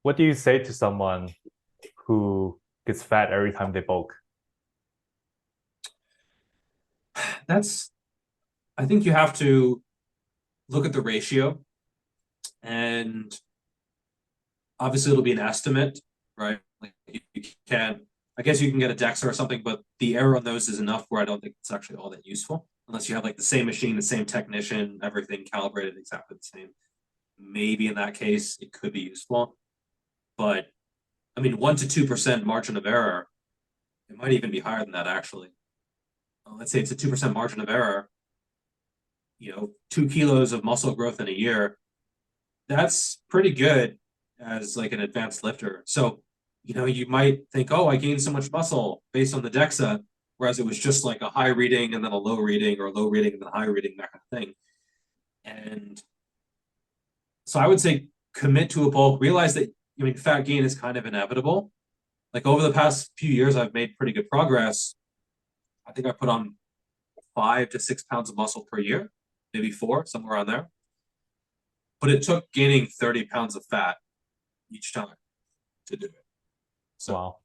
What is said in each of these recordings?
what do you say to someone who gets fat every time they bulk? That's, I think you have to look at the ratio, and obviously it'll be an estimate, right? Like you can, I guess you can get a DEXA or something, but the error on those is enough where I don't think it's actually all that useful unless you have like the same machine, the same technician, everything calibrated exactly the same. Maybe in that case it could be useful, but I mean 1 to 2% margin of error. It might even be higher than that actually. Let's say it's a 2% margin of error. 2 kilos of muscle growth in a year. That's pretty good as like an advanced lifter. So, you might think, oh, I gained so much muscle based on the DEXA, whereas it was just like a high reading and then a low reading, or a low reading and then a high reading, that kind of thing. And so I would say commit to a bulk, realize that, fat gain is kind of inevitable. Like over the past few years, I've made pretty good progress. I think I put on 5 to 6 pounds of muscle per year, maybe four, somewhere around there. But it took gaining 30 pounds of fat each time to do it. So, Wow.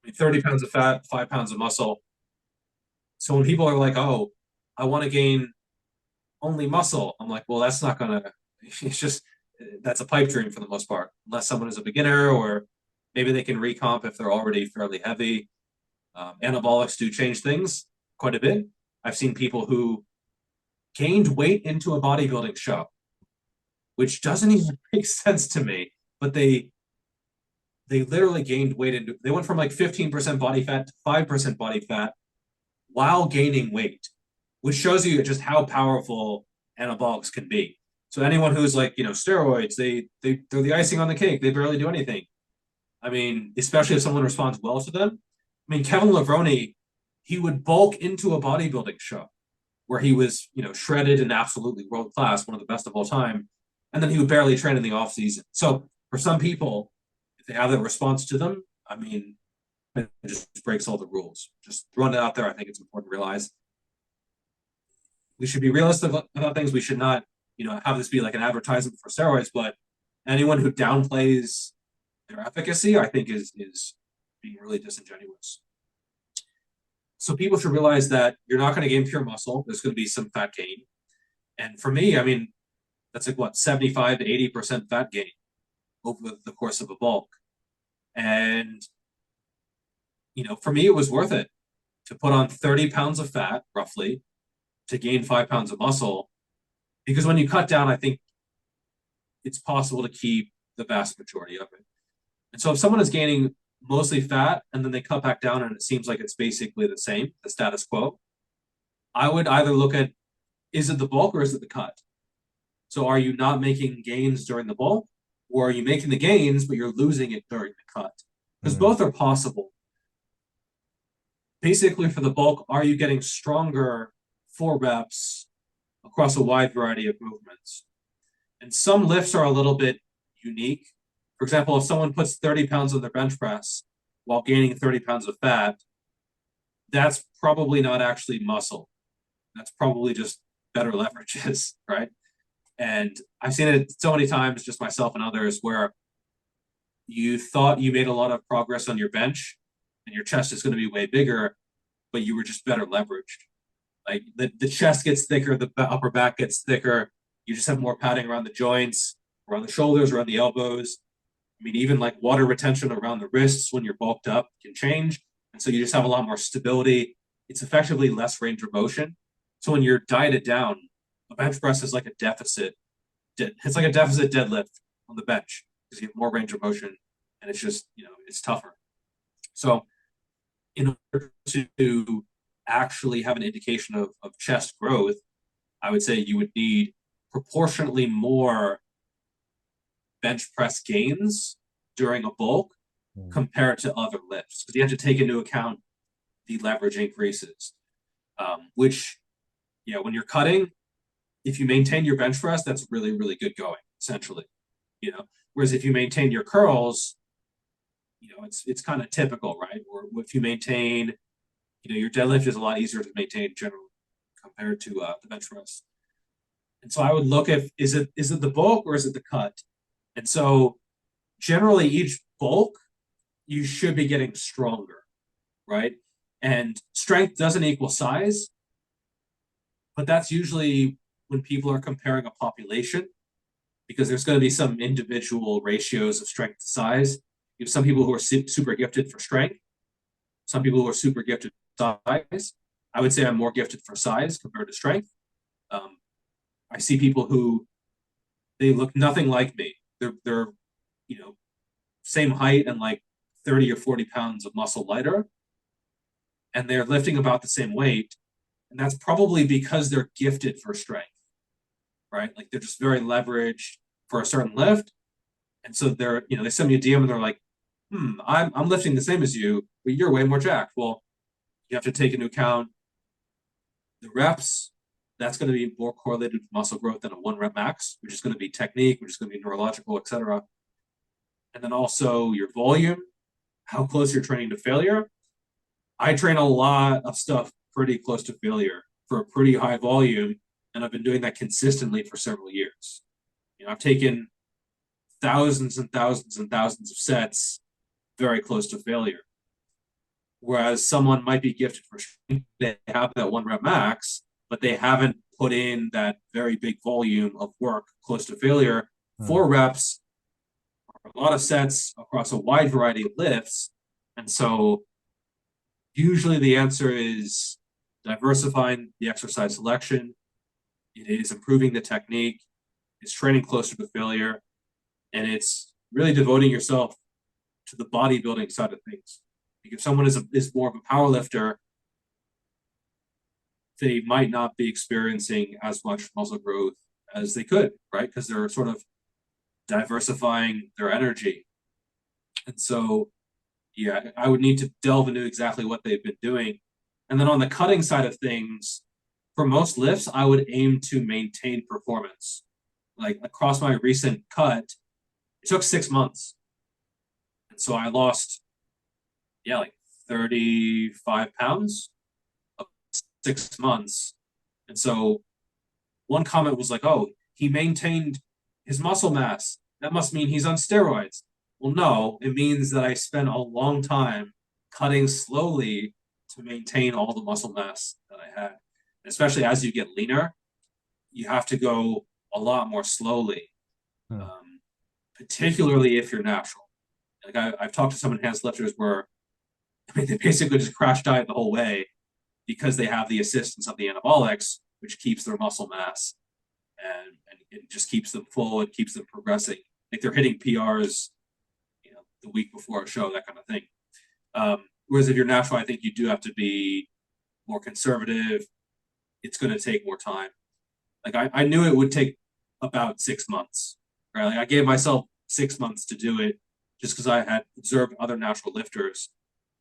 30 pounds of fat, 5 pounds of muscle. So when people are like, oh, I want to gain only muscle, I'm like, well, that's not going to, it's just, that's a pipe dream for the most part, unless someone is a beginner, or maybe they can recomp if they're already fairly heavy. Anabolics do change things quite a bit. I've seen people who gained weight into a bodybuilding show, which doesn't even make sense to me, but they literally gained weight into, they went from like 15% body fat to 5% body fat while gaining weight, which shows you just how powerful anabolics can be. So anyone who's like, steroids, they're the icing on the cake. They barely do anything. I mean, especially if someone responds well to them. I mean, Kevin Levrone, he would bulk into a bodybuilding show where he was, shredded and absolutely world class, one of the best of all time. And then he would barely train in the off season. So for some people, if they have that response to them, I mean, it just breaks all the rules. Just throwing it out there, I think it's important to realize we should be realistic about things. We should not, have this be like an advertisement for steroids, but anyone who downplays their efficacy, I think is being really disingenuous. So people should realize that you're not going to gain pure muscle. There's going to be some fat gain. And for me, I mean, that's like what, 75 to 80% fat gain over the course of a bulk. And, for me, it was worth it to put on 30 pounds of fat, roughly, to gain 5 pounds of muscle. Because when you cut down, I think it's possible to keep the vast majority of it. And so if someone is gaining mostly fat and then they cut back down and it seems like it's basically the same, the status quo, I would either look at, is it the bulk or is it the cut? So are you not making gains during the bulk, or are you making the gains but you're losing it during the cut? Because Mm. both are possible. Basically, for the bulk, are you getting stronger for reps across a wide variety of movements? And some lifts are a little bit unique. For example, if someone puts 30 pounds on their bench press while gaining 30 pounds of fat, that's probably not actually muscle. That's probably just better leverages, right? And I've seen it so many times, just myself and others, where you thought you made a lot of progress on your bench and your chest is going to be way bigger, but you were just better leveraged. Like the chest gets thicker, the upper back gets thicker. You just have more padding around the joints, around the shoulders, around the elbows. I mean, even like water retention around the wrists when you're bulked up can change. And so you just have a lot more stability. It's effectively less range of motion. So when you're dieted down, a bench press is like a deficit. It's like a deficit deadlift on the bench because you have more range of motion, and it's just, it's tougher. So in order to actually have an indication of chest growth, I would say you would need proportionately more bench press gains during a bulk Mm. compared to other lifts, because you have to take into account the leverage increases, which, when you're cutting, if you maintain your bench press, that's really, really good going, essentially. Whereas if you maintain your curls, it's kind of typical, right? Or if you maintain, your deadlift is a lot easier to maintain generally compared to the bench press. And so I would look at, is it the bulk or is it the cut? And so generally each bulk, you should be getting stronger, right? And strength doesn't equal size, but that's usually when people are comparing a population, because there's going to be some individual ratios of strength to size. You have some people who are super gifted for strength, some people who are super gifted for size. I would say I'm more gifted for size compared to strength. I see people who they look nothing like me. They're same height and like 30 or 40 pounds of muscle lighter, and they're lifting about the same weight. And that's probably because they're gifted for strength, right? Like they're just very leveraged for a certain lift. And so they send me a DM and they're like, I'm lifting the same as you, but you're way more jacked. Well, you have to take into account the reps. That's going to be more correlated with muscle growth than a 1 rep max, which is going to be technique, which is going to be neurological, etc. And then also your volume, how close you're training to failure. I train a lot of stuff pretty close to failure for a pretty high volume, and I've been doing that consistently for several years. I've taken thousands and thousands and thousands of sets very close to failure. Whereas someone might be gifted for strength, they have that 1 rep max, but they haven't put in that very big volume of work close to failure. 4 reps, a lot of sets across a wide variety of lifts. And so usually the answer is diversifying the exercise selection. It is improving the technique. It's training closer to failure. And it's really devoting yourself to the bodybuilding side of things. Like if someone is more of a power lifter, they might not be experiencing as much muscle growth as they could, right? Because they're sort of diversifying their energy. And so, yeah, I would need to delve into exactly what they've been doing. And then on the cutting side of things, for most lifts, I would aim to maintain performance. Like across my recent cut, it took 6 months. And so I lost, like 35 pounds of 6 months. And so one comment was like, oh, he maintained his muscle mass. That must mean he's on steroids. Well, no, it means that I spent a long time cutting slowly to maintain all the muscle mass that I had. Especially as you get leaner, you have to go a lot more slowly, particularly if you're natural. Like I've talked to some enhanced lifters where they basically just crash diet the whole way because they have the assistance of the anabolics, which keeps their muscle mass and it just keeps them full and keeps them progressing. Like they're hitting PRs, the week before a show, that kind of thing. Whereas if you're natural, I think you do have to be more conservative. It's going to take more time. Like I knew it would take about 6 months, right? Like I gave myself 6 months to do it just because I had observed other natural lifters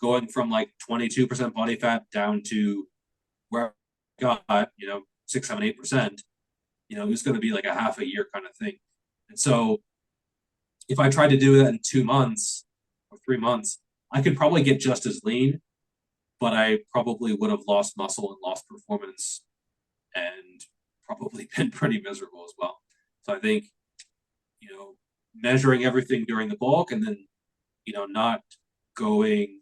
going from like 22% body fat down to where I got, 6, 7, 8%, it was going to be like a half a year kind of thing. And so if I tried to do that in 2 months or 3 months, I could probably get just as lean, but I probably would have lost muscle and lost performance and probably been pretty miserable as well. So I think, measuring everything during the bulk and then, not going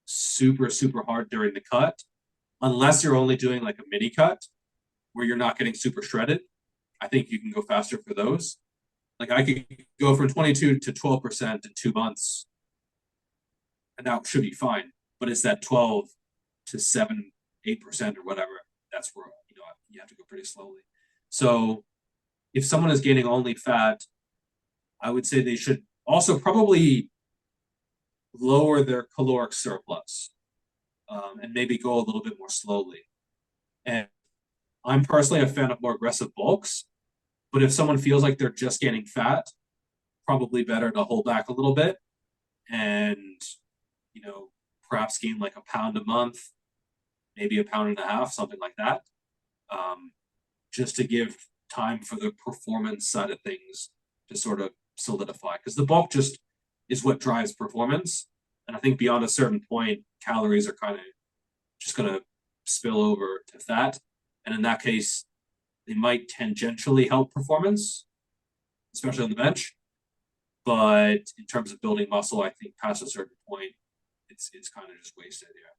super, super hard during the cut, unless you're only doing like a mini cut where you're not getting super shredded. I think you can go faster for those. Like I could go from 22 to 12% in 2 months, and that should be fine. But it's that 12 to 7, 8% or whatever. That's where you have to go pretty slowly. So if someone is gaining only fat, I would say they should also probably lower their caloric surplus and maybe go a little bit more slowly. And I'm personally a fan of more aggressive bulks, but if someone feels like they're just gaining fat, probably better to hold back a little bit and, perhaps gain like a pound a month, maybe a pound and a half, something like that, just to give time for the performance side of things to sort of solidify. Because the bulk just is what drives performance. And I think beyond a certain point, calories are kind of just going to spill over to fat. And in that case, they might tangentially help performance, especially on the bench. But in terms of building muscle, I think past a certain point, it's kind of just wasted. Yeah.